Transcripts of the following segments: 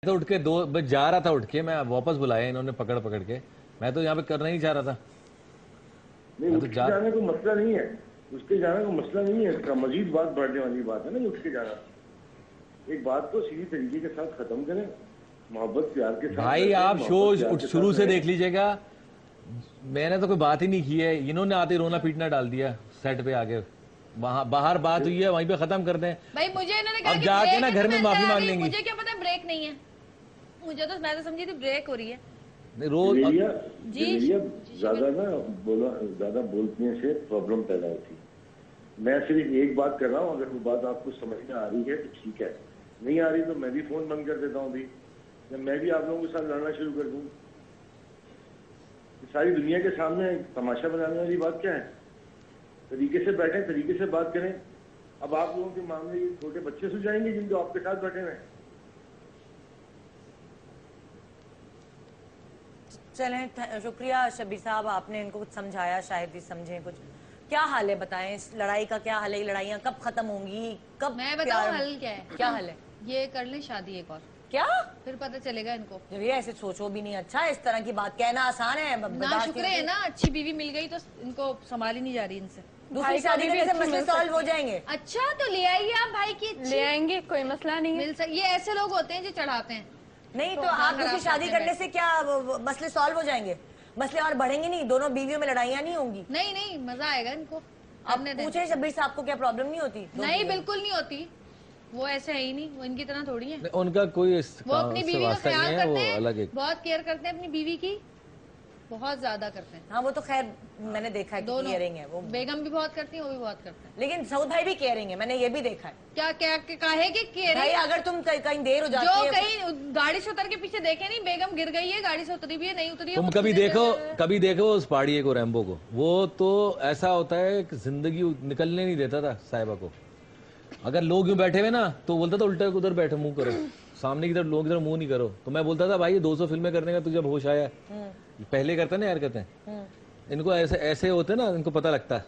तो उठ के मैं जा रहा था, उठ के मैं वापस बुलाया इन्होंने पकड़ पकड़ के। मैं तो यहाँ पे करना ही चाह रहा था। नहीं, उठ के जाने को मसला नहीं है, उसके जाने को मसला नहीं है इसका, मजीद बात बढ़ने वाली बात है ना उठ के जाना। एक बात को सीधी तरीके के साथ खत्म करें, मोहब्बत प्यार के साथ। भाई आप शो शुरू से देख लीजिएगा, मैंने तो कोई बात ही नहीं की है, इन्होंने आते रोना पीटना डाल दिया सेट पे आगे। वहां बाहर बात हुई है, वहीं पे खत्म कर दें। भाई मुझे इन्होंने कहा अब जाके ना घर में माफी मांग लेंगी। मुझे क्या पता ब्रेक नहीं है, मैं तो समझी थी ब्रेक हो रही है। रोज ज्यादा ना बोला, ज्यादा बोलने से प्रॉब्लम पैदा होती है। मैं सिर्फ एक बात कर रहा हूँ, अगर वो बात आपको समझ में आ रही है तो ठीक है, नहीं आ रही तो मैं भी फोन बंद कर देता हूँ अभी, या मैं भी आप लोगों के साथ लड़ना शुरू कर दूँ। सारी दुनिया के सामने तमाशा बनाने वाली बात क्या है? तरीके से बैठे, तरीके से बात करें। अब आप लोगों के मामले ये छोटे बच्चे सुलझाएंगे जिनके आपके साथ बैठे हुए हैं। चलें, शुक्रिया शबीर साहब, आपने इनको कुछ समझाया, शायद ही समझें कुछ। क्या हाल है बताएं, इस लड़ाई का क्या हाल है? लड़ाइयाँ कब खत्म होंगी, कब? मैं बताऊं हल क्या है? क्या हल है? ये कर लें शादी एक और, क्या फिर पता चलेगा इनको। जब ये ऐसे सोचो भी नहीं। अच्छा, इस तरह की बात कहना आसान है? ना शुक्र है ना, अच्छी बीवी मिल गई तो इनको संभाली नहीं जा रही इनसे। दूसरी शादी करने से मसले सॉल्व हो जाएंगे। अच्छा तो ले आइए आप भाई की, ले आएंगे, कोई मसला नहीं है। ये ऐसे लोग होते हैं जो चढ़ाते हैं। नहीं तो आप दूसरी शादी करने से क्या मसले सॉल्व हो जाएंगे? मसले और बढ़ेंगे नहीं, दोनों बीवियों में लड़ाइयाँ नहीं होंगी। नहीं नहीं, मजा आएगा इनको। अब पूछे शबीर साहब को क्या प्रॉब्लम नहीं होती? नहीं बिल्कुल नहीं होती, वो ऐसे है ही नहीं, वो इनकी तरह थोड़ी है। उनका कोई वो अपनी बीवी का ख्याल करते हैं, अलग है, बहुत केयर करते हैं अपनी बीवी की, बहुत ज्यादा करते हैं। हाँ वो तो खैर मैंने देखा है, केयरिंग है वो। बेगम भी बहुत करती है, वो भी बहुत करते हैं। लेकिन सऊद भाई भी केयरिंग है, मैंने ये भी देखा है। क्या क्या काहे के केयरिंग? भाई अगर तुम कहीं देर हो जाती है, जो कहीं गाड़ी से उतर के पीछे देखे नहीं, बेगम गिर गई है, गाड़ी से उतरी भी है, नहीं उतरी है। तुम कभी देखो उस पहाड़िए को, रैम्बो को, वो तो ऐसा होता है कि जिंदगी निकलने नहीं देता था साहिबा को। अगर लोग यूं बैठे हुए ना तो बोलता था उल्टा उधर बैठे, मुंह करो सामने की तरफ, लोग इधर मुंह नहीं करो। तो मैं बोलता था भाई ये 200 फिल्में करने का तुझे होश आया? पहले करते ना यार, करते हैं इनको ऐसे होते ना, इनको पता लगता है।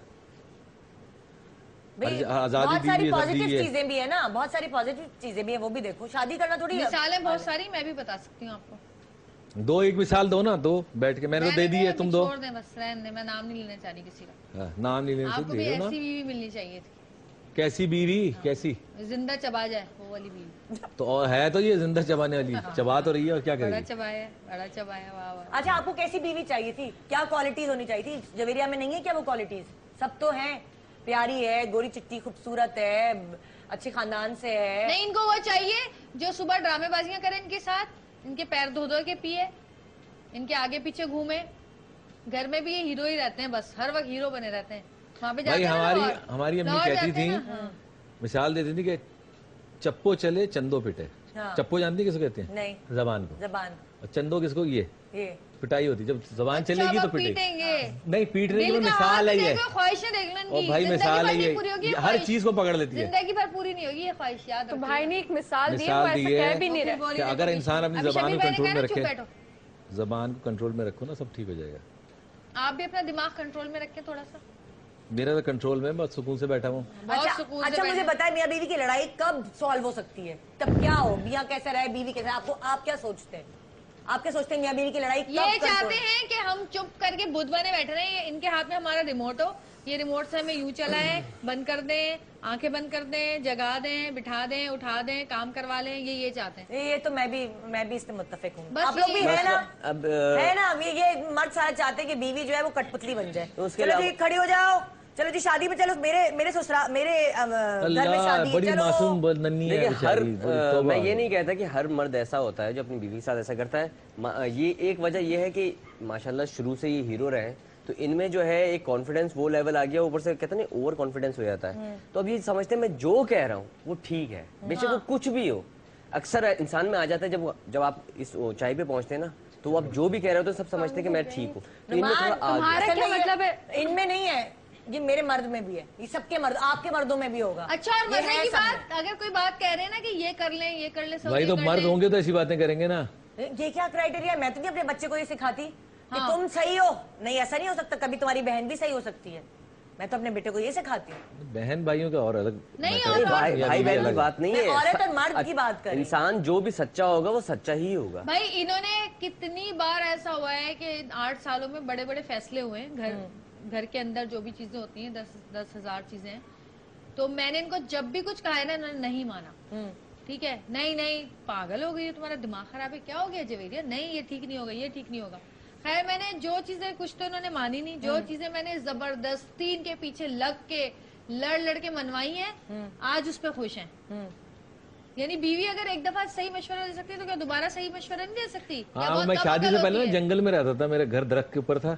आजादी बहुत सारी पॉजिटिव चीजें भी है ना, बहुत सारी पॉजिटिव चीजें भी है, वो भी देखो। शादी करना थोड़ी मिसालें बहुत सारी मैं भी बता सकती हूँ आपको। दो एक मिसाल दो ना, दो बैठ के, मैंने तो दे दी है, तुम दो। छोड़ दें बस, रहने दें, मैं नाम नहीं लेना चाह रही किसी का। नाम नहीं लेना, आपको भी ऐसी बीवी मिलनी चाहिए थी। कैसी बीवी? कैसी? जिंदा चबा जाए वो वाली बीवी। तो है तो ये जिंदा चबाने वाली, चबा तो रही है और क्या करेगी? बड़ा चबाया, वाह वाह। अच्छा, आपको कैसी बीवी चाहिए थी? क्या क्वालिटीज होनी चाहिए थी? जवेरिया में नहीं है क्या वो क्वालिटीज? सब तो है, प्यारी है, गोरी चिट्टी खूबसूरत है, अच्छे खानदान से है। नहीं, इनको वो चाहिए जो सुबह ड्रामेबाजियां करे इनके साथ, इनके पैर धो धो के पिए, इनके आगे पीछे घूमे। घर में भी ये हीरो ही रहते हैं, बस हर वक्त हीरो बने रहते हैं। भाई हमारी अम्मी कहती थी, मिसाल देती थी कि चप्पो चले चंदो पिटे। हाँ। चप्पो जानती किसको कहते हैं? नहीं। जबान को। जबान। और चंदो किसको? ये पिटाई होती, जब जबान अच्छा, चलेगी तो पीटेंगे। नहीं, पीटने की मिसाल है ये। ख्वाहिशें देख लो, और भाई मिसाल है ये, हर चीज को पकड़ लेती है। जिंदगी भर पूरी नहीं होगी ये ख्वाहिश, याद। तो भाई ने एक मिसाल दी है, अगर इंसान अपनी जबान को कंट्रोल में रखे, जबान को कंट्रोल में रखो ना, सब ठीक हो जाएगा। आप भी अपना दिमाग कंट्रोल में रखें थोड़ा सा। मेरा तो कंट्रोल में, बस सुकून से बैठा हूँ। अच्छा मुझे बताए, मियां बीवी की लड़ाई कब सॉल्व हो सकती है? तब क्या हो, मियां कैसा रहे, बीवी कैसा? आप क्या सोचते हैं? आप क्या सोचते हैं मियां बीवी की लड़ाई कब? ये चाहते हैं कि हम चुप करके बुद्ध बने बैठे रहे, इनके हाथ में हमारा रिमोट हो, ये रिमोट से हमें यूं चलाएं, बंद कर दें, आंखें बंद कर दें, जगा दें, बिठा दें, उठा दें, काम करवा लें, ये चाहते हैं। ये तो मैं भी इससे मुत्तफिक हूँ। आप लोग भी है ना? अब है ना, ये मर्द सारे चाहते हैं कि बीवी जो है वो कटपुतली बन जाए। चलो जी खड़ी हो जाओ, चलो जी शादी में चलो, मेरे ससुराल, मेरे घर में शादी है, चलो। मासूम नन्ही है। मैं ये नहीं कहता कि हर मर्द ऐसा होता है जो अपनी बीवी के साथ ऐसा करता है। ये एक वजह ये है कि माशाल्लाह शुरू से ये हीरो रहे, तो इनमें जो है एक कॉन्फिडेंस वो लेवल आ गया, ऊपर से कहते हैं ओवर कॉन्फिडेंस हो जाता है। तो अब ये समझते हैं मैं जो कह रहा हूँ वो ठीक है, बेशक वो कुछ भी हो। अक्सर इंसान में आ जाता है जब आप इस ऊंचाई पे पहुंचते हैं ना, तो आप जो भी कह रहे हो तो सब समझते हैं कि मैं ठीक हूँ। तो इनमें तुम्हारा क्या मतलब है? इनमें नहीं है, ये मेरे मर्द में भी है, ये सबके मर्द, आपके मर्दों में भी होगा। अच्छा, और मरने की बात, अगर कोई बात कह रहे हैं ना कि ये कर लें, ये कर लें, भाई तो मर्द होंगे तो ऐसी बातें करेंगे ना। ये क्या क्राइटेरिया? मैं तो नहीं अपने बच्चे को ये सिखाती कि तुम सही हो। नहीं, ऐसा नहीं हो सकता, कभी तुम्हारी बहन भी सही हो सकती है। मैं तो अपने बेटे को ये सिखाती हूँ। बहन भाइयों का और अलग नहीं, मैटर और है। भाई अभी बहन की अलग बात नहीं है, औरत और मर्द की बात करें। इंसान जो भी सच्चा होगा वो सच्चा ही होगा। भाई इन्होंने कितनी बार ऐसा हुआ है कि 8 सालों में बड़े बड़े फैसले हुए हैं, घर के अंदर जो भी चीजें होती हैं, 10,000 चीजें हैं, तो मैंने इनको जब भी कुछ कहा है ना, इन्होंने नहीं माना। ठीक है, नहीं नहीं पागल हो गई, तुम्हारा दिमाग खराब है, क्या हो गया जवेरिया, नहीं ये ठीक नहीं होगा, ये ठीक नहीं होगा। खैर मैंने जो चीजें, कुछ तो इन्होंने मानी नहीं, जो चीजें मैंने जबरदस्ती इनके पीछे लग के लड़ के मनवाई हैं, आज उस पर खुश हैं। यानी बीवी अगर एक दफा सही मशवरा दे सकती है तो क्या दोबारा सही मशवरा नहीं दे सकती? हाँ, मैं शादी से पहले ना जंगल में रहता था, मेरे घर दरख्त के ऊपर था,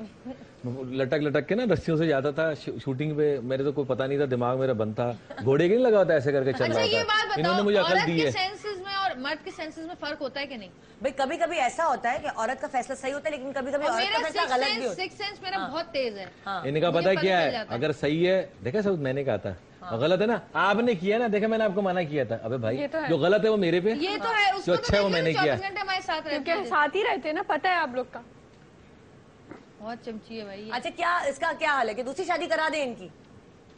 लटक के ना रस्सियों से जाता था शूटिंग पे, मेरे तो कोई पता नहीं था, दिमाग मेरा बंद था, घोड़े के नहीं लगा था, ऐसे करके चल अच्छा, रहा ये बात था। बताओ, इन्होंने मुझे अकल औरत दी के है। सेंसेस में और मर्द के सेंसेस में फर्क होता है कि नहीं? भाई कभी कभी ऐसा होता है कि औरत का फैसला सही होता है, लेकिन कभी कभी औरत का फैसला गलत भी होता है। सिक्स सेंस मेरा बहुत तेज है। इनका पता है क्या है, अगर सही है, देखा सब मैंने कहा था, और गलत है ना आपने किया ना, देखा मैंने आपको मना किया था, अबे भाई जो गलत है वो मेरे पे, ये तो है, जो अच्छा है वो मैंने किया। 24 घंटे हमारे साथ रहते हैं, साथ ही रहते हैं ना, पता है आप लोग का। बहुत चमची है भाई। अच्छा, क्या इसका क्या हाल है कि दूसरी शादी करा दे इनकी?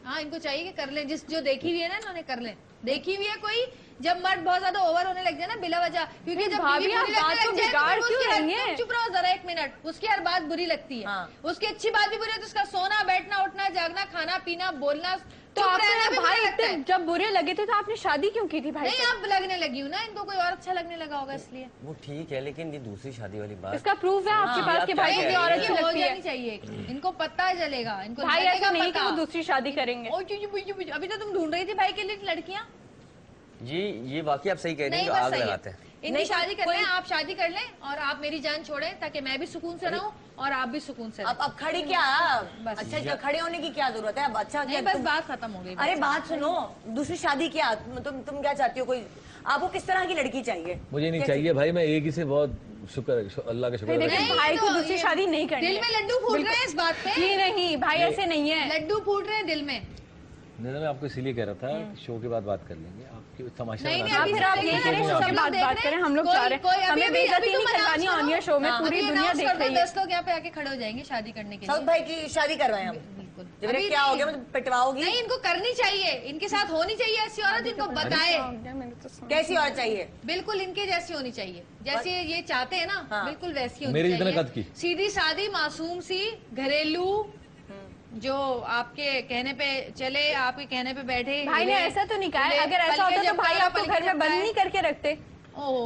हाँ, इनको चाहिए कि कर लें, जो देखी हुई है ना इन्होंने, कर लें। देखी हुई है कोई, जब मर्द बहुत ज्यादा ओवर होने लग जाए ना बिला वजह, क्योंकि जब भाभी बीवी आप बुरी लगने बात को लग जाए बिगाड़ तो क्यों उसकी रही हैं? चुप रहो जरा 1 मिनट। उसकी हर बात बुरी लगती है, उसकी अच्छी बात भी बुरी है, तो उसका सोना बैठना उठना जागना खाना पीना बोलना, तो आपने भाई इतने जब बुरे लगे थे तो आपने शादी क्यों की थी भाई? नहीं, अब लगने लगी हूँ ना, इनको कोई और अच्छा लगने लगा होगा इसलिए। वो ठीक है, लेकिन ये दूसरी शादी वाली बात, इसका प्रूफ है आपके पास कि भाई की और अच्छी हो लगती है? जानी चाहिए, इनको पता चलेगा, इनको भाई ऐसा लगेगा नहीं कि पता। वो दूसरी शादी करेंगे। अभी तो तुम ढूंढ रही थी भाई के लिए लड़कियां। ये वाकई आप सही कह रहे हैं, नहीं, जो बस आग सही है। लगाते हैं। इनकी शादी कर लें, आप शादी कर लें और आप मेरी जान छोड़ें, ताकि मैं भी सुकून से रहूं और आप भी सुकून से रहें। अब खड़ी क्या? बस। अच्छा, क्या खड़े होने की क्या जरूरत है? अब अच्छा नहीं, क्या बस बात खत्म हो गई। अरे बात सुनो, दूसरी शादी क्या? तुम क्या चाहती हो? कोई आपको किस तरह की लड़की चाहिए? मुझे नहीं चाहिए भाई, मैं एक ही से बहुत शुक्र, अल्लाह का शुक्र। देखिए भाई को दूसरी शादी नहीं करनी दिल में लड्डू फूट रहे हैं इस बात पे। जी नहीं भाई, ऐसे नहीं है, लड्डू फूट रहे हैं दिल में। नहीं, मैं आपको इसीलिए कह रहा था कि शो के बाद बात कर लेंगे, आपकी तमाशा नहीं, बना नहीं, के फिर आप ये करें, सब बात करें, हम लोग चाह रहे हैं, हमें बेइज्जती नहीं करवानी ऑन योर शो में, पूरी दुनिया देख रही है। 10 लोग यहाँ पे आके खड़े हो जाएंगे शादी करने के लिए। साउथ भाई की शादी करवाएं हम? बिल्कुल। जब क्या हो गया, मतलब पिटवाओगी? नहीं, इनको करनी चाहिए, इनके साथ होनी चाहिए ऐसी औरत, इनको बताए कैसी औरत चाहिए? बिल्कुल इनके जैसी होनी चाहिए, जैसे ये चाहते हैं ना, बिल्कुल वैसी होनी मेरे चाहिए। जितने कद की। सीधी सादी मासूम सी, घरेलू, जो आपके कहने पे चले, आपके कहने पे बैठे। भाई ने ऐसा तो नहीं कहा है, अगर ऐसा होता तो भाई आपको घर में बंद नहीं करके रखते।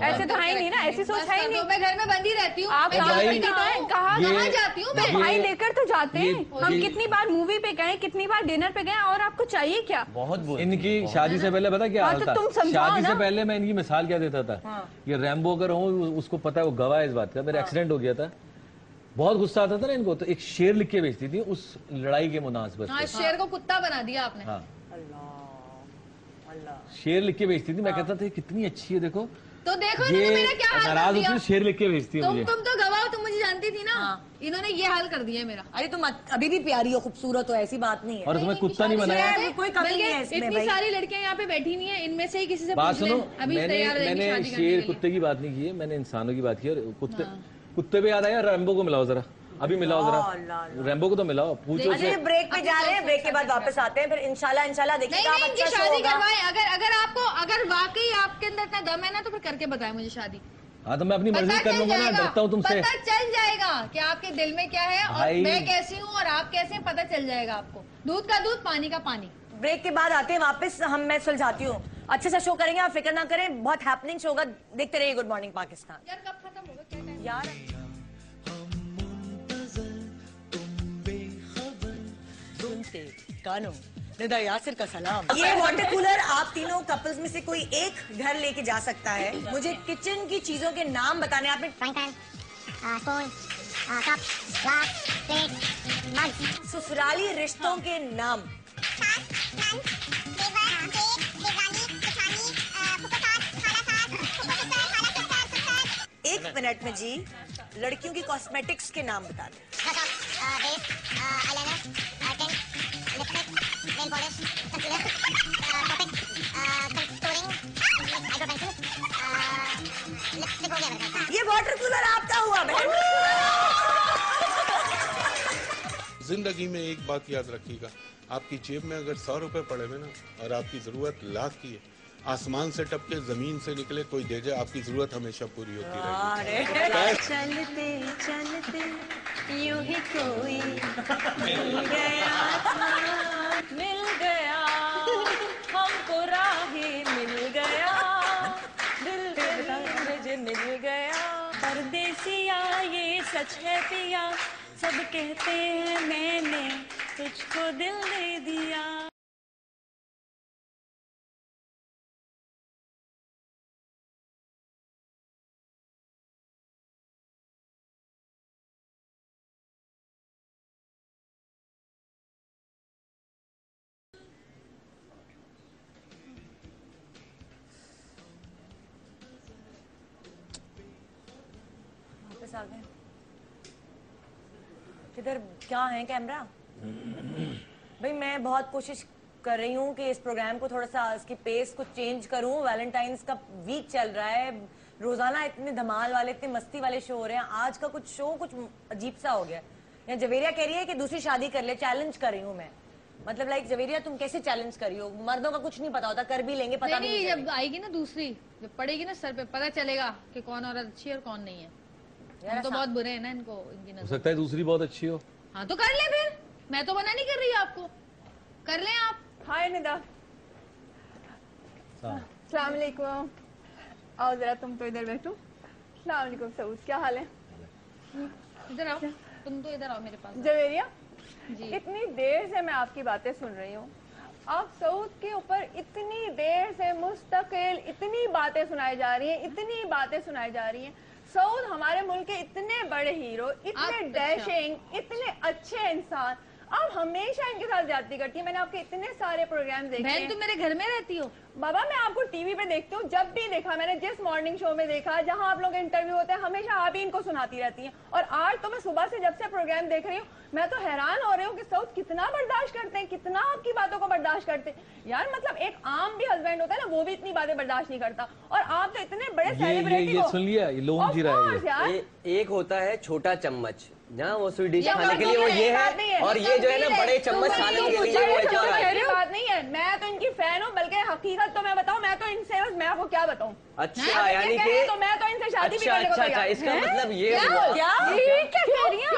ऐसे तो है ही नहीं ना, ऐसी सोच है ही नहीं। मैं घर में बंदी रहती हूँ, आप कहाँ जाती हूँ मैं? भाई लेकर तो जाते हैं, हम कितनी बार मूवी पे गए, कितनी बार डिनर पे गए, और आपको चाहिए क्या? बहुत इनकी शादी से पहले पता क्या हाल था? तुम समझाओ शादी ना। से पहले मैं इनकी मिसाल क्या देता था, ये रैम्बो अगर हूँ, उसको पता है, वो गवाह है इस बात का, मेरा एक्सीडेंट हो गया था, बहुत गुस्सा आता था ना इनको, तो एक शेर लिख के भेजती थी उस लड़ाई के मुनासिबत हाँ, से। शेर को कुत्ता बना दिया आपने। हाँ, शेर लिख के भेजती थी, मैं कहता था कितनी अच्छी है, देखो तो देखो ये इन्होंने मेरा क्या हाल कर नाराज दिया। होती है, शेर लिख के भेजती है मुझे। तुम तो गवाह हो, तुम मुझे जानती थी ना। इन्होंने ये हाल कर दिया मेरा। अरे तुम अभी भी प्यारी हो, खूबसूरत हो, ऐसी बात नहीं है। और तुम्हें कुत्ता नहीं बनाया? कोई कमी नहीं है इसमें इतनी भाई। सारी लड़कियां यहाँ पे बैठी हुई हैं, इनमें से ही किसी से बात पूछ लें, सुनो, अभी तैयार हो जाएंगी मैंने शादी करने के शेर लिए। कुत्ते की बात नहीं की है, मैंने इंसानों की बात की है। और कुत्ते पे याद आया, रैम्बो को मिलाओ जरा, अभी मिलाओ जरा, रैम्बो को तो मिलाओ, पूछो अच्छा, से। ये ब्रेक पे जा रहे हैं, ब्रेक के बाद वापस आते हैं, फिर इंशाल्लाह देखिए नहीं, आप नहीं, अच्छा इनकी शो शादी होगा। करवाएं। अगर वाकई आपके अंदर इतना दम है ना, तो फिर करके बताएं मुझे शादी। हाँ, तो मैं अपनी मर्जी पता कर चल लूंगा ना, जाएगा, डरता हूँ तुमसे। पता चल जाएगा कि आपके दिल में क्या है, और भाई। मैं कैसी हूँ और आप कैसे हैं, पता चल जाएगा आपको। दूध का दूध, पानी का पानी। ब्रेक के बाद आते हैं वापस, मैं सुलझाती हूँ, अच्छे से शो करेंगे, आप फिक्र ना करें, बहुत हैपनिंग शो होगा, देखते रहिए गुड मॉर्निंग पाकिस्तान। यार कब खत्म होगा, क्या टाइम? यार सुनते कानों निदा यासिर का सलाम। ये वाटर कूलर आप तीनों कपल्स में से कोई एक घर लेके जा सकता है। मुझे किचन की चीजों के नाम बताने, आपने स्पून, कप, ग्लास, प्लेट, मग, ससुराली रिश्तों के नाम। एक मिनट में जी, लड़कियों की कॉस्मेटिक्स के नाम बता दें। ये वाटर कूलर आपका हुआ बहन। जिंदगी में एक बात याद रखिएगा, आपकी जेब में अगर 100 रुपए पड़े हुए ना और आपकी जरूरत लाख की है, आसमान से टपके जमीन से निकले कोई दे जाए, आपकी जरूरत हमेशा पूरी होती रहेगी। चलते चलते यूं ही कोई मिल गया हमको राही मिल गया, दिल मुझे मिल गया। परदेसिया ये सच है पिया, सब कहते हैं मैंने तुझको दिल दे दिया। वापस आ गए। किधर क्या है कैमरा? भाई मैं बहुत कोशिश कर रही हूँ कि इस प्रोग्राम को थोड़ा सा इसकी पेस को चेंज करूँ। वैलेंटाइंस का वीक चल रहा है, रोजाना इतने धमाल वाले इतने मस्ती वाले शो हो रहे हैं, आज का कुछ शो कुछ अजीब सा हो गया। या जवेरिया कह रही है कि दूसरी शादी कर ले, चैलेंज कर रही हूँ मैं। मतलब लाइक जवेरिया तुम कैसे चैलेंज कर रही हो? मर्दों का कुछ नहीं पता होता, कर भी लेंगे पता नहीं। जब आएगी ना दूसरी, जब पड़ेगी ना सर पे, पता चलेगा कि कौन औरत अच्छी है और कौन नहीं है। हम तो बहुत बुरे हैं ना इनको, इनकी नजर। हो सकता है दूसरी बहुत अच्छी हो। हाँ तो कर ले फिर, मैं तो मना नहीं कर रही आपको, कर ले आप। हाय निदा। अस्सलाम वालेकुम। आओ जरा तुम तो इधर बैठो। अस्सलाम वालेकुम सऊद, क्या हाल है? इधर आओ, तुम तो इधर आओ मेरे पास। जवेरिया जी। इतनी देर से मैं आपकी बातें सुन रही हूँ, आप सऊद के ऊपर इतनी देर से मुस्तकिल इतनी बातें सुनाई जा रही हैं, इतनी बातें सुनाई जा रही हैं। सऊद हमारे मुल्क के इतने बड़े हीरो, इतने डैशिंग, इतने अच्छे इंसान, आप हमेशा इनके साथ ज्यादती करती है। मैंने आपके इतने सारे प्रोग्राम देखे। बहन तुम मेरे घर में रहती हो? बाबा मैं आपको टीवी पे देखती हूँ, जब भी देखा मैंने, जिस मॉर्निंग शो में देखा जहाँ आप लोग इंटरव्यू होते हैं, हमेशा आप ही इनको सुनाती रहती हैं। और आज तो मैं सुबह से जब से प्रोग्राम देख रही हूँ, मैं तो हैरान हो रही हूँ कि सऊद कितना बर्दाश्त करते हैं, कितना आपकी बातों को बर्दाश्त करते हैं। यार मतलब एक आम भी हस्बैंड होता है ना, वो भी इतनी बातें बर्दाश्त नहीं करता, और आप तो इतने बड़े सेलिब्रिटी ये सुन लिया, ये लोन जी रहा है। एक होता है छोटा चम्मच, जहाँ वो स्वीट डिश खाने के लिए वो ये है, और ये जो है ना बड़े चम्मच सालन के लिए वो बात नहीं है। मैं तो इनकी फैन हूँ, बल्कि हकीकत तो मैं बताऊँ, मैं तो इनसे बस, मैं आपको क्या बताऊँ। अच्छा यानी कि तो मैं तो इनसे शादी भी करने को तैयार। इसका मतलब ये क्या कह रही हैं?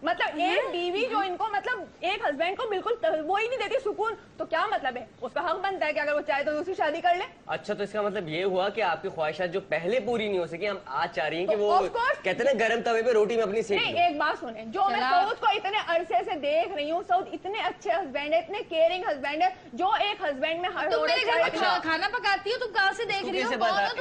मतलब एक बीवी जो इनको मतलब एक हस्बैंड को बिल्कुल वो ही नहीं देती सुकून, तो क्या मतलब है? उसका हक बनता है कि अगर वो चाहे तो दूसरी शादी कर ले। अच्छा तो इसका मतलब ये हुआ कि आपकी ख्वाहिशात जो पहले पूरी नहीं हो सकी, हम आज चाह रही हैं कि वो कहते हैं गर्म तवे पे रोटी में अपनी सेक नहीं, एक बात सुने, जो मैं सऊद को इतने अरसे से देख रही हूँ, सऊद इतने अच्छे हस्बैंड है, इतने केयरिंग हस्बैंड है, जो एक हस्बैंड में हर तुम मेरे घर में खाना पकाती हो, तुम कहाँ से देख रही हो?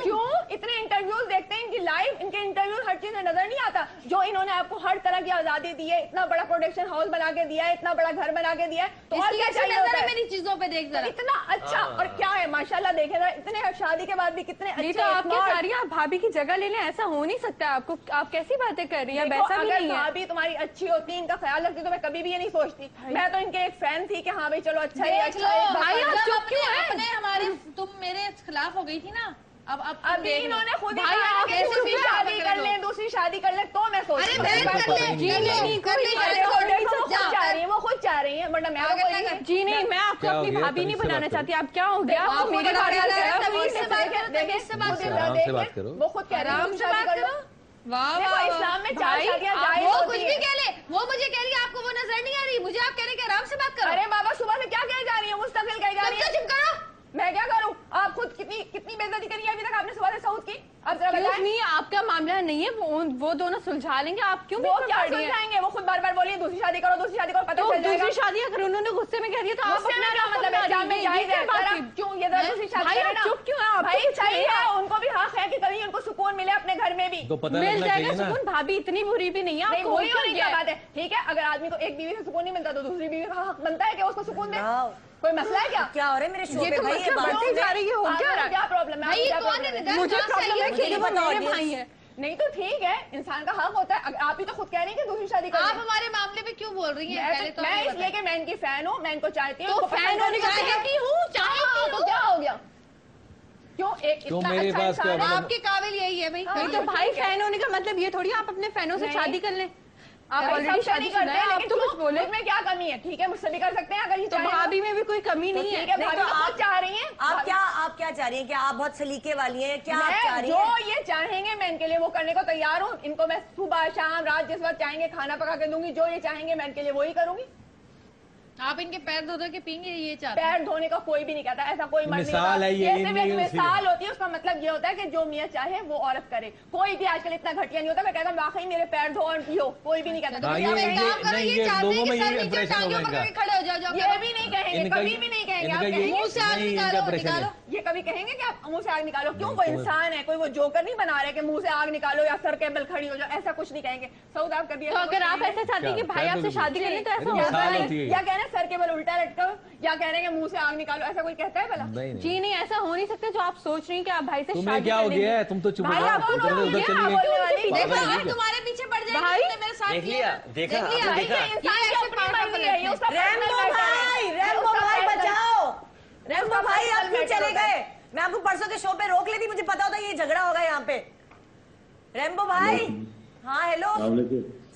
क्यों इतने इंटरव्यूज देखते हैं इनकी लाइव, इनके इंटरव्यूज हर चीज नजर नहीं आता, जो इन्होंने आपको हर तरह की आजादी दी है, इतना बड़ा प्रोडक्शन हाउस बना के दिया है, इतना बड़ा घर बना के दिया है, तो और क्या चाहिए? मेरी चीजों पे देख जरा, इतना अच्छा। और क्या है माशाल्लाह, देखे जरा, इतने शादी के बाद भी कितने अच्छे। तो आप क्या चाह रही हैं? आप भाभी की जगह ले लें, ऐसा हो नहीं सकता आपको। आप कैसी बातें कर रही हैं? वैसा भी नहीं है। भाभी तुम्हारी अच्छी होती, इनका ख्याल रखती, तो मैं कभी भी ये नहीं सोचती। मैं तो इनके एक फैन थी कि हाँ भाई चलो अच्छा है, भाई आप चुप क्यों हैं? अपने हमारे तुम मेरे खिलाफ हो गई थी ना, अब अभी इन्होंने खुद ही दूसरी शादी कर ले, दूसरी शादी कर ले, तो मैं सोच रही हूँ वो खुद चाह रही है, वरना मैं जी नहीं, मैं आपको अपनी भाभी नहीं बनाना चाहती। आप क्या हो गया? वो खुद कह रही है वाह इस्लाम में 4 शादियां जायज वो कुछ भी कह ले, वो मुझे कह रही है आपको वो नजर नहीं आ रही, मुझे आप कह रहे हैं आराम से बात करो। अरे बाबा सुबह से क्या कह जा रही है, मुस्तकिल कह जा रही है। चुप करो। मैं क्या करूं? आप खुद कितनी बेइज्जती करी है अभी तक आपने सुबह से सऊद की। अब जरा बताएं। नहीं आपका मामला नहीं है, वो दोनों सुलझा लेंगे। आप क्यों वो क्या सुलझाएंगे? वो खुद बार बार बोलिए दूसरी शादी करो, दूसरी शादी करो, पता चल जाएगा। दूसरी शादी अगर उन्होंने गुस्से में कह दिया तो आप अपना क्या मतलब है? क्या में जायज है? क्यों ये दूसरी शादी करें ना? चुप क्यों है? भाई चाहिए है, उनको भी हक है कि कभी उनको सुकून मिले अपने घर में भी। मिल जाएगा सुकून। भाभी इतनी बुरी भी नहीं है, बुरी होने की बात है। ठीक है, अगर आदमी को एक बीवी से सुकून नहीं मिलता तो दूसरी बीवी का हक बनता है कि उसको सुकून दे। कोई मसला है क्या? क्या हो रहा है मेरे शो पे भाई? ये बढ़ती जा रही है, हो क्या रहा है? क्या प्रॉब्लम है? मुझे प्रॉब्लम है कि वो मेरे भाई है। नहीं तो ठीक है, इंसान का हक होता है। आप ही तो खुद कह रही हैं कि दूसरी शादी कर। आप हमारे मामले में क्यों बोल रही हैं? पहले तो मैं इसलिए कि मैं इनकी फैन हूँ, मैं इनको चाहती हूँ। तो फैन होने का चाहती हूँ, तो क्या हो गया? क्यों एक इतना मेरे अच्छा पास इंसान आपके काबिल यही है भाई। नहीं तो भाई फैन होने का मतलब ये थोड़ी आप अपने फैनों से शादी कर लें। आप ऑलरेडी शादी करते हैं, लेकिन तो कुछ बोले उसमें क्या कमी है? ठीक है, मुझसे भी कर सकते हैं अगर ये तो भाभी में भी कोई कमी नहीं है। भाभी तो आप चाह रही हैं। आप क्या चाह रही हैं? क्या आप बहुत सलीके वाली हैं? क्या आप चाह रही हैं? जो ये चाहेंगे मैं इनके लिए वो करने को तैयार हूँ। इनको मैं सुबह शाम रात जिस वक्त चाहेंगे खाना पका के दूंगी। जो ये चाहेंगे मैं इनके लिए वही करूंगी। आप इनके पैर धो के पीएंगे, ये चाहते पैर धोने का कोई भी नहीं कहता, ऐसा कोई मर्द नहीं मिसाल है कहता। ये सिर्फ एक मिसाल होती है, उसका मतलब ये होता है कि जो मियाँ चाहे वो औरत करे। कोई भी आजकल इतना घटिया नहीं होता, मैं कहता वाकई मेरे पैर धो और पियो, कोई भी नहीं कहता। हाँ, ये लोगों में ये इंप्रेशन हो गया। खड़े हो जाओ, ये भी नहीं कहेंगे, कभी भी नहीं कहेंगे। आप कहेंगे मुंह से आग निकालो। ये कभी कहेंगे कि आप मुंह से आग निकालो? क्यों? वो इंसान है, कोई वो जोकर नहीं बना रहे कि मुंह से आग निकालो या सर केबल खड़ी हो जाओ, ऐसा कुछ नहीं कहेंगे। सऊद आप कभी अगर आप ऐसा चाहते हैं कि भाई आपसे शादी करें तो ऐसा होता है। या कहना सर केबल उल्टा लटकाओ, या कह रहे हैं मुंह से आग निकालो, ऐसा कोई कहता है भला? जी नहीं, ऐसा हो नहीं सकता जो आप सोच रही हैं कि आप भाई से तुम्हें शादी क्या हो करेंगे। गया है? तुम तो चुप हो भाई जाओ, आप उधर चली गई। देखो आप तुम्हारे पीछे पड़ जाएंगे, भाई, तुमने मेरे साथ देख किया। लिया, देखा, आपने देखा। इंसान की अपनी मर्जी है, ये उसका रैम्बो भाई बचाओ। रैम्बो भाई आप क्यों चले गए? मैं आपको परसों के शो पे रोक लेती, मुझे पता होता ये झगड़ा होगा यहाँ पे। रैम्बो भाई, हाँ हेलो,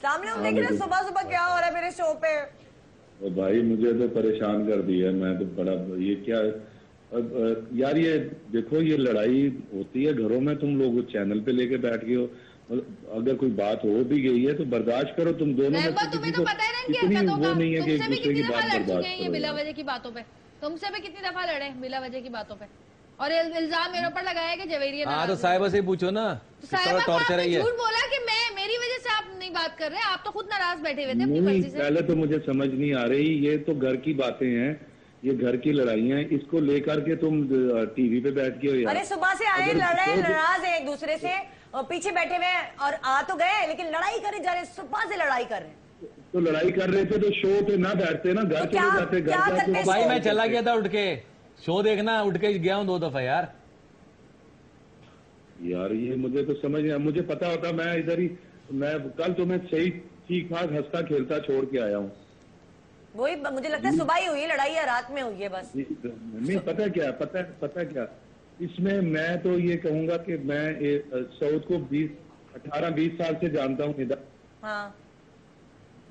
सामने देख रहे सुबह सुबह क्या हो रहा है मेरे शो पे? भाई मुझे तो परेशान कर दिया, मैं तो बड़ा ये क्या यार, ये देखो ये लड़ाई होती है घरों में, तुम लोग चैनल पे लेके बैठ गए हो। अगर कोई बात हो भी गई है तो बर्दाश्त करो तुम दोनों में। तुम्हें तो पता है ना कि इतनी हरकतों वो का, नहीं है कि एक तुमसे भी दूसरे कितनी की दफा बात लड़ चुके बर्दाश्त हैं ये करो। बिला वजह की बातों पे। तुमसे भी कितनी दफा लड़े बिला वजह की बातों पे, और इल्जाम मेरे ऊपर लगाया है कि जवेरिया। हाँ तो साहिबा से पूछो ना, साहिबा को टॉर्चर है आपने ये। झूठ बोला कि मेरी वजह से आप नहीं बात कर रहे, आप तो खुद नाराज बैठे हुए थे अपनी नहीं, मर्जी से। पहले तो मुझे समझ नहीं आ रही, ये तो घर की बातें हैं, ये घर की लड़ाइयाँ हैं, इसको लेकर के तुम टीवी पे बैठ के हो यार। अरे सुबह से आए लड़े, नाराज है एक दूसरे से और पीछे बैठे हुए हैं और आ तो गए लेकिन लड़ाई करे जा रहे, सुबह से लड़ाई कर रहे हैं। तो लड़ाई कर रहे थे तो शो पे ना बैठते ना, घर चले जाते। घर भाई मैं चला गया था उठ के शो देखना, उठ के गया हूँ 2 दफा यार। यार ये मुझे तो समझ नहीं, मुझे पता होता मैं इधर ही, मैं कल तो मैं सही ठीक ठाक हंसता खेलता छोड़ के आया हूँ। वही मुझे लगता है सुबह ही हुई है लड़ाई या रात में हुई है बस। नहीं पता क्या, पता क्या इसमें, मैं तो ये कहूंगा कि मैं सऊद को 18-20 साल से जानता हूँ इधर। हाँ।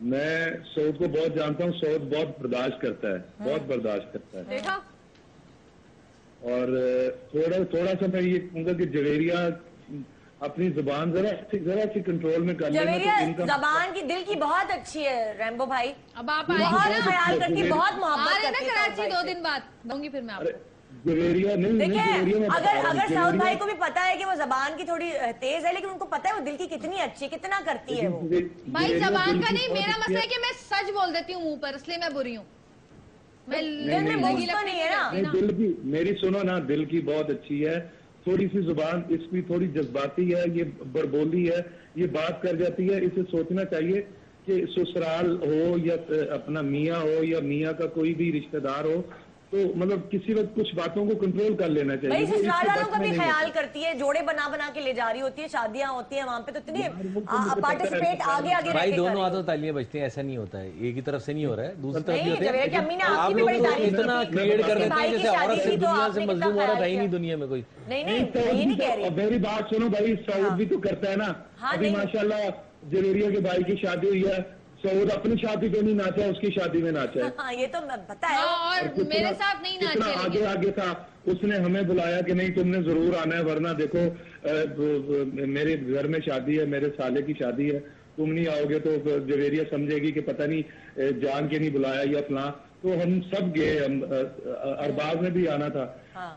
मैं सऊद को बहुत जानता हूँ, सऊद बहुत बर्दाश्त करता है, बहुत बर्दाश्त करता है। देखा? और थोड़ा सा मैं ये कहूंगा कि जवेरिया अपनी जुबान जरा सी कंट्रोल में कर लेना। जवेरिया तो जबान की दिल की बहुत अच्छी है रैम्बो भाई। अब आप बहुत ख्याल करती है, बहुत मोहब्बत करती है कराची 2 दिन बाद दूंगी फिर मैं आपको। जवेरिया नहीं, देखिए अगर साउथ भाई को भी पता है कि वो जबान की थोड़ी तेज है, लेकिन उनको पता है वो दिल की कितनी अच्छी, कितना करती है वो। भाई जबान का नहीं, मेरा मसला है कि मैं सच बोल देती हूँ मुंह पर, इसलिए मैं बुरी हूँ। मैं दिल में मुझ तो नहीं है ना। दिल की, मेरी सुनो ना, दिल की बहुत अच्छी है, थोड़ी सी जुबान इसकी थोड़ी जज्बाती है, ये बड़बोली है, ये बात कर जाती है। इसे सोचना चाहिए कि ससुराल हो या अपना मियाँ हो या मियाँ का कोई भी रिश्तेदार हो, तो मतलब किसी वक्त कुछ बातों को कंट्रोल कर लेना चाहिए। भाई ससुराल वालों का भी ख्याल करती है, जोड़े बना बना के ले जा रही होती है, शादियां होती है वहाँ पे, तो इतनी पार्टिसिपेट आगे आगे भाई दोनों हाथों तालियां बजती हैं, ऐसा नहीं होता है, एक ही तरफ से नहीं हो रहा है, दूसरी तरफ भी होता है। आप लोग तो इतना क्रिएट कर देते हैं जैसे औरत से दुनिया से मजलूम औरत है ही नहीं दुनिया में कोई। नहीं, मेरी बात सुनो भाई, सऊद भी तो करता है ना। अभी माशाल्लाह जवेरिया के भाई की शादी हुई है, सऊद अपनी शादी पे नहीं नाचा, उसकी शादी में नाचा है। ये तो पता है। और मेरे साथ नहीं नाचे, आगे था। उसने हमें बुलाया कि नहीं तुमने जरूर आना है, वरना देखो मेरे घर में शादी है, मेरे साले की शादी है, तुम नहीं आओगे तो जवेरिया समझेगी कि पता नहीं जान के नहीं बुलाया या फलां। तो हम सब गए, अरबाज में भी आना था।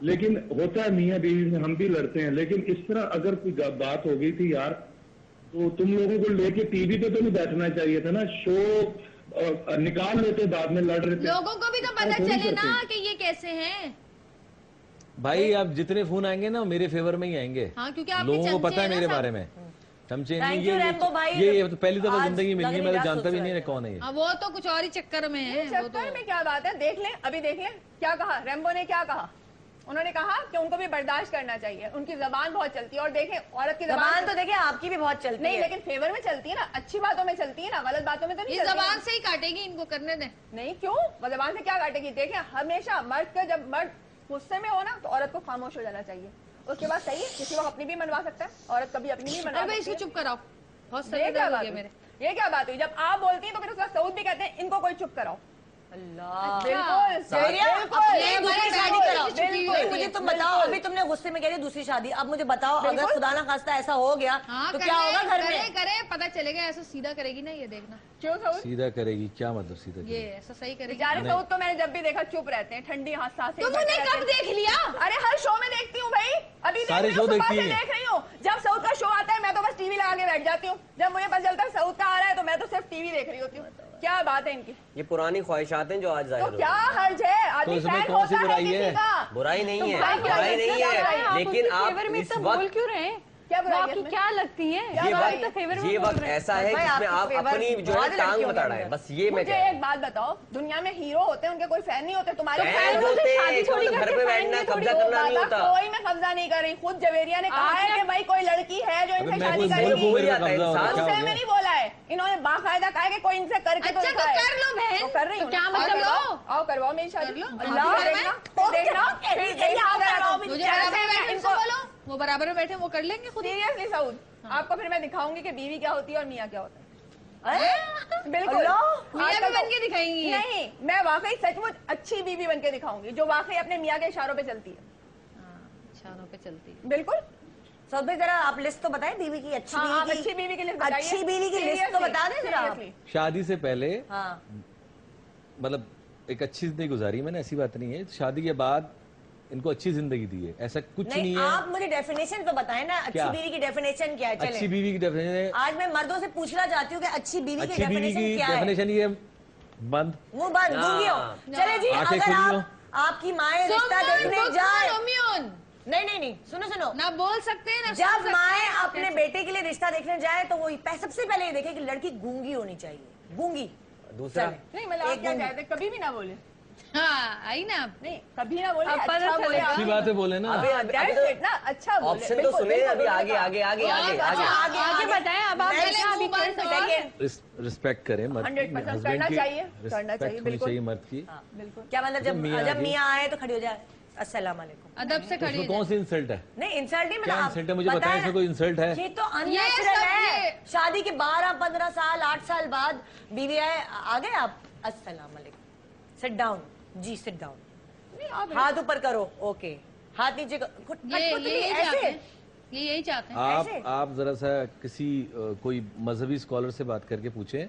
लेकिन होता है मियाँ बीवी में, हम भी लड़ते हैं, लेकिन इस तरह अगर कोई बात हो गई थी यार, तो तुम लोगों को लेके टीवी पे तो नहीं बैठना चाहिए था ना, शो निकाल लेते, बाद में लड़ रहे थे। लोगों को भी तो पता चले ना कि ये कैसे हैं। भाई अब जितने फोन आएंगे ना मेरे फेवर में ही आएंगे। हाँ, क्योंकि आप लोगों को पता है मेरे बारे में। चमचे नहीं, ये तो पहली दफा जिंदगी मिली है, मैं तो जानता भी नहीं है कौन है ये। वो तो कुछ और ही चक्कर में है। चक्कर में क्या बात है, देख लें, अभी देख लें क्या कहा रैम्बो ने। क्या कहा उन्होंने? कहा कि उनको भी बर्दाश्त करना चाहिए, उनकी जबान बहुत चलती है। और देखें औरत की जबान तो देखें आपकी भी बहुत चलती है। नहीं, लेकिन फेवर में चलती है ना, अच्छी बातों में चलती है ना, गलत बातों में तो नहीं। जबान से ही काटेगी, इनको करने दें। नहीं, क्यों? वो जबान से क्या काटेगी? देखें हमेशा मर्द का, जब मर्द गुस्से में हो ना तो औरत को खामोश हो जाना चाहिए। उसके बाद सही है, किसी को अपनी भी मनवा सकता है, औरत कभी अपनी भी मनवा सकती है। इसको चुप कराओ, बहुत सही बात है मेरे। ये क्या बात हुई? जब आप बोलती हैं तो फिर उसका सऊद भी कहते हैं इनको कोई चुप कराओ। अल्लाह बिल्कुल जहरिया, बिल्कुल, अब ये दूसरी शादी कराओ। बिल्कुल, नहीं, मुझे तुम बताओ, अभी तुमने गुस्से में कह रही दूसरी शादी, अब मुझे बताओ अगर खुदा ना खास्ता ऐसा हो गया हाँ, तो क्या होगा घर में? करे पता चलेगा। ऐसा सीधा करेगी ना, ये देखना। क्यों सऊद? सीधा करेगी क्या मतलब सीधा ये ऐसा सही करेगी। बेचारे सऊद तो मैंने जब भी देखा चुप रहते हैं, ठंडी सांसें तुम उन्हें कब देख लिया? अरे हर शो में देखती हूँ भाई, अभी देख सारे रही हूँ, शो सुबह देखती से हैं। देख रही हूँ। जब सऊद का शो आता है मैं तो बस टीवी लगा के बैठ जाती हूँ। जब मुझे पता चलता है सऊद का आ रहा है तो मैं तो सिर्फ टीवी देख रही होती हूँ। क्या बात है इनकी? ये पुरानी ख्वाहिशात हैं जो आज जाहिर तो हो क्या रही हैं। हर्ज है? आदमी इसमें फैन कौन सी होता है बुराई किसी है? का। बुराई नहीं तो है, बुराई क्या बुराई है? नहीं क्या बुराई है, है? लेकिन आप फेवर में इस तो बोल वक्त क्यों रहे हैं? क्या वो बुराई है आपकी इसमें? क्या लगती है? क्या ये बुराई वक्त है? फेवर में ये बोल वक्त रहे हैं। ऐसा है भाई, जिसमें आपके आप फेवर अपनी जो है बहुत टांग लड़कियों बता के रहे हैं, अंदर। बस ये मैं मुझे कह रहा एक बात बताओ, दुनिया में हीरो होते हैं, उनके कोई फैन नहीं होते तुम्हारे? फैन फैन होते हैं, शादी इसका थोड़ी मतलब घर करके पे फैन बैठना, नहीं थोड़ी कब्जा हो करना नहीं पाता। होता। कोई मैं कब्जा नहीं कर रही। खुद जवेरिया ने कहा है कि भाई कोई लड़की है जो इनसे मैं शादी कोई करेगी। बोल बोल जाता है कब्जा होता है, इंसान। क्या हो उससे गया? मैं नहीं बोला है, इन्होंने बाकायदा कहा है कि कोई इनसे करके अच्छा, तो दिखाए। कर लो बहन। तो कर रही तो हूँ क्या ना। मतलब आओ लो? आओ करवाओ मेरी शादी। कर लो। अल्लाह हाँ, देखना देखना वो जो बराबर में बैठे उनसे बोलो, वो बराबर में बैठे वो कर लेंगे खुद ही। सीरियसली सऊद, आपको फिर मैं दिखाऊंगी कि बीवी क्या होती है और मियाँ क्या होता है। बिल्कुल मियाँ आजकल भी बन के दिखाएंगी ये। नहीं, मैं वाकई सचमुच अच्छी बीवी बन के दिखाऊंगी जो वाकई अपने मियाँ के इशारों पे चलती है। इशारों पे चलती है। बिल्कुल। सऊद भाई जरा आप लिस्ट तो बताएं बीवी की, अच्छी हाँ, आप बीवी अच्छी बीवी की लिस्ट की, बताइए। अच्छी बीवी की लिस्ट तो बता दें जरा आप। Seriously. शादी से पहले हाँ मतलब एक अच्छी जिंदगी गुजारी मैंने, ऐसी बात नहीं है। शादी के बाद इनको अच्छी जिंदगी दी है, ऐसा कुछ नहीं नहीं, है। आप मुझे डेफिनेशन तो बताएं ना, अच्छी क्या? बीवी की डेफिनेशन क्या है? अच्छी चले बीवी की डेफिनेशन, आज मैं मर्दों से पूछना चाहती हूँ कि अच्छी बीवी की अच्छी बीवी डेफिनेशन की क्या है? डेफिनेशन ये बंद, मुंह बंद, गूंगी हो। चले जी, आंखें अगर खुली हो। आपकी माए रिश्ता देखने जाए, रोमियोन नहीं, सुनो सुनो, ना बोल सकते हैं ना सुन जब सकते माए हैं। अपने बेटे के लिए रिश्ता देखने जाए तो वो सबसे पहले ये देखे कि लड़की गूंगी होनी चाहिए। गूंगी दूसरा चले। नहीं मतलब आप एक क्या गूंगी। चाहते? कभी भी ना बोले। हाँ आई ना आप। नहीं, कभी ना बोले। अब पता अच्छा बोले। चलेगा। अच्छी बातें बोले ना। That's it ना, अच्छा बोले। ऑप्शन तो बिल्कुल, सुने, बिल्कुल, अभी बिल्कुल। आगे आगे आगे आगे आगे आगे बताएं अब आप पहले क्या अभी मुंह बंद कर और- सकते हैं? रिस्पेक्ट करें मर्द की, 100% हस्बैंड करना की चाहिए, करना चाहिए, रिस्पेक्ट होनी बिल्कुल। चाहिए मर्द की। बिल्कुल। क्या मतलब जब मियाँ जब आ गई। मियाँ आए तो खड़ी हो जाए, अस्सलाम वालेकुम। अदब से खड़ी इसमें हो कौन सी इंसल्ट है? नहीं इंसल्ट नहीं, क्या मतलब इंसल्ट है मुझे बताएं, इसमें कोई इंसल्ट है? ये तो अननेचुरल सब है। ये- शादी के 12-15 साल 8 साल बाद बीवी आए, आ गए आप, अस्सलाम वालेकुम, सिट डाउन जी, सिट डाउन, नहीं, आप हाथ ऊपर करो, ओके, हाथ नीचे करो, ये यही चाहते ऐसे हैं, ये यही चाहते हैं। ऐसे? आप जरा सा किसी कोई मजहबी स्कॉलर से बात करके पूछे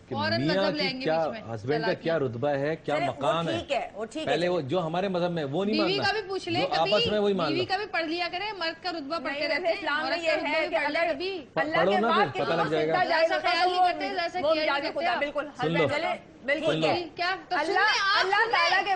कि फौरन मियाँ मजहब की लेंगे क्या, बीच में, हस्बैंड का चलाकियाँ। क्या रुतबा है, क्या चले, मकाम वो ठीक है, वो ठीक है, पहले वो चले। जो हमारे मजहब में वो नहीं बीवी मानना, का भी पूछ ले जो कभी, आपस में वही मान बीवी लो। का भी पढ़ लिया करे, मर्द का रुतबा पढ़ते नहीं, रहते वैसे हैं। इस्लाम में औरत ये का रुतबा है भी कि पढ़ ले अल्लाह कभी। अल्लाह पढ़ो के ना बाद फिर, किसी पता को लग जाएगा। सीखता जाएगा, जैसा ख्याल नहीं करते, जैसा वो किया जाके नहीं खुदा करते बिल्कुल सुन लो। बिल्कुल ठीक है। क्या तो बिल्कुल। सुन ले, आप अल्लाह सुन ले। ताला के